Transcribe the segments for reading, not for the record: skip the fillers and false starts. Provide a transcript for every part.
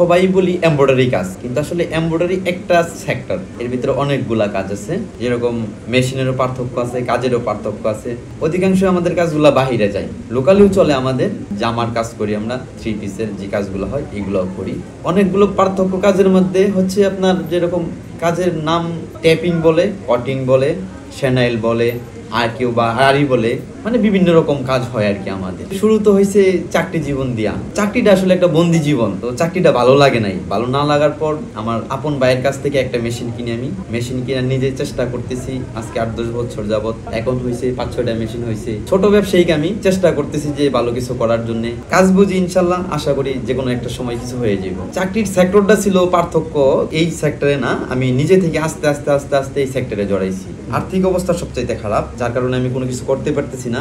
সবাই বলি এমব্রয়ডারি কাজ, কিন্তু আসলে এমব্রয়ডারি একটা সেক্টর, এর ভিতরে অনেকগুলা কাজ আছে। যেরকম মেশিনেরও পার্থক্য আছে, কাজেরও পার্থক্য আছে। অধিকাংশ আমাদের কাজগুলো বাহিরে যায়, লোকালিও চলে। আমাদের জামার কাজ করি আমরা, 3 পিসের যে কাজগুলো হয় এগুলোও করি। অনেকগুলো পার্থক্য কাজের মধ্যে হচ্ছে আপনার যেরকম কাজের নাম ট্যাপিং বলে, কটিং বলে, সেনাইল বলে, আর কেউ বা আড়ি বলে, মানে বিভিন্ন রকম কাজ হয় আর কি। আমাদের শুরু তো হয়েছে চাকরি জীবন দিয়া। চাকরিটা আসলে একটা বন্দি জীবন, তো চাকরিটা ভালো লাগে নাই। ভালো না লাগার পর আমার আপন ভাইয়ের কাছ থেকে একটা মেশিন কিনে আমি মেশিন কিনে নিজে চেষ্টা করতেছি আজকে 8-10 বছর যাবত। এখন হয়েছে 5-6টা মেশিন হয়েছে। ছোট ব্যবসায়িক আমি চেষ্টা করতেছি যে ভালো কিছু করার জন্য। কাজ বুঝি ইনশাল্লাহ, আশা করি যে কোনো একটা সময় কিছু হয়ে যাবে। চাকরির সেক্টরটা ছিল পার্থক্য, এই সেক্টরে না, আমি নিজে থেকে আস্তে আস্তে আস্তে আস্তে এই সেক্টরে জড়াইছি। আর্থিক অবস্থা সবচাইতে খারাপ, যার কারণে আমি কোনো কিছু করতে পারতেছি না।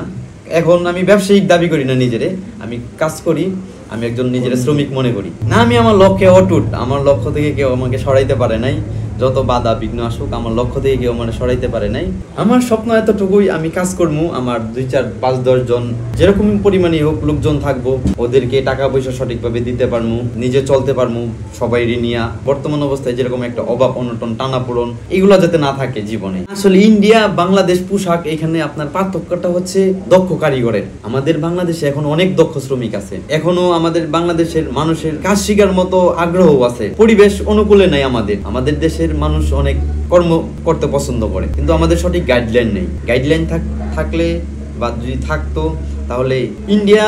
এখন আমি ব্যবসায়িক দাবি করি না নিজেরে, আমি কাজ করি, আমি একজন নিজের শ্রমিক মনে করি না। আমি আমার লক্ষ্যে অটুট, আমার লক্ষ্য থেকে কেউ আমাকে সরাইতে পারে নাই। যত বাধা বিঘ্ন আসুক, আমার লক্ষ্য থেকে কেউ মানে সরাইতে পারে নাই। আমার স্বপ্ন এতটুকুই, আমি কাজ করবো, আমার 2-4-5-10 জন যেরকম পরিমাণে হোক লোকজন থাকবো, ওদেরকে টাকা পয়সা সঠিকভাবে দিতে পারবো, নিজে চলতে পারবো সবাই ঋণিয়া। বর্তমান অবস্থায় যেরকম একটা অভাব অনটন টানাপোড়ন এগুলো যাতে না থাকে জীবনে। আসলে ইন্ডিয়া বাংলাদেশ পোশাক, এখানে আপনার পার্থক্যটা হচ্ছে দক্ষ কারিগরের। আমাদের বাংলাদেশে এখন অনেক দক্ষ শ্রমিক আছে, এখনো আমাদের বাংলাদেশের মানুষের কাজ শিখার মতো আগ্রহ আছে। পরিবেশ অনুকূলে নাই আমাদের দেশের মানুষ অনেক কর্ম করতে পছন্দ করে, কিন্তু আমাদের সঠিক গাইডলাইন নেই। গাইডলাইন থাকলে বা যদি থাকতো তাহলে ইন্ডিয়া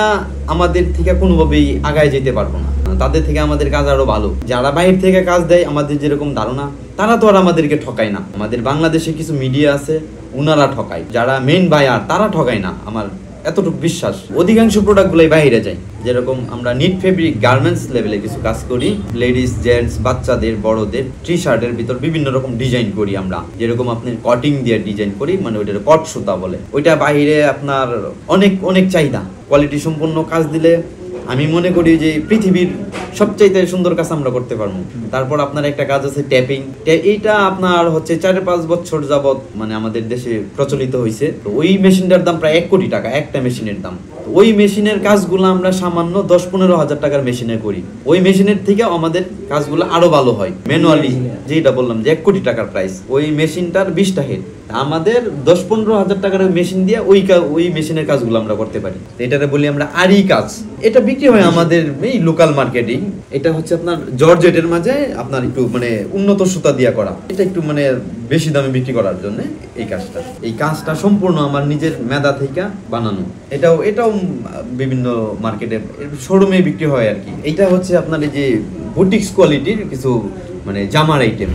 আমাদের থেকে কোনোভাবেই আগায় যেতে পারবো না। তাদের থেকে আমাদের কাজ আরো ভালো। যারা বাইরে থেকে কাজ দেয়, আমাদের যেরকম ধারণা, তারা তো আর আমাদেরকে ঠকায় না। আমাদের বাংলাদেশে কিছু মিডিয়া আছে, উনারা ঠকায়। যারা মেইন বায়ার তারা ঠকায় না, আমার এতটুকু বিশ্বাস। অধিকাংশ প্রোডাক্টগুলোই বাইরে যায়। যেরকম আমরা নিট ফেব্রিক গার্মেন্টস লেভেলে কিছু কাজ করি, লেডিস জেন্টস বাচ্চাদের বড়দের টি শার্টের ভিতর বিভিন্ন রকম ডিজাইন করি আমরা। যেরকম আপনি কটিং দিয়ে ডিজাইন করি, মানে ওইটা কট সুতা বলে, ওইটা বাইরে আপনার অনেক অনেক চাহিদা। কোয়ালিটি সম্পন্ন কাজ দিলে আমি মনে করি যে পৃথিবীর সবচাইতে সুন্দর কাজ আমরা করতে পারবো। তারপর আপনার একটা কাজ আছে ট্যাপিং, এইটা আপনার হচ্ছে 4-5 বছর যাবত মানে আমাদের দেশে প্রচলিত হয়েছে। তো ওই মেশিনটার দাম প্রায় 1 কোটি টাকা, একটা মেশিনের দাম। ওই মেশিনের কাজগুলো আমরা সামান্য 10-15 হাজার টাকার মেশিনে করি। ওই মেশিনের থেকে আমাদের কাজগুলো আরো ভালো হয় ম্যানুয়ালি। যেটা বললাম যে 1 কোটি টাকার প্রাইস, ওই মেশিনটার 20টা হেড। আমাদের 10-15 হাজার টাকার মেশিন দিয়ে ওই মেশিনের কাজগুলো আমরা করতে পারি। এটাতে বলি আমরা আরি কাজ। এটা বিক্রি হয় আমাদের এই লোকাল মার্কেটিং। এটা হচ্ছে আপনার জর্জেটের মাঝে আপনার একটু মানে উন্নত সুতা দিয়ে করা, এটা একটু মানে বেশি দামে বিক্রি করার জন্য এই কাজটা সম্পূর্ণ আমার নিজের মেধা থেকে বানানো। এটাও বিভিন্ন মার্কেটে শোরুমে বিক্রি হয় আর কি। এটা হচ্ছে আপনার এই যে বুটিক্স কোয়ালিটির কিছু মানে জামার আইটেম।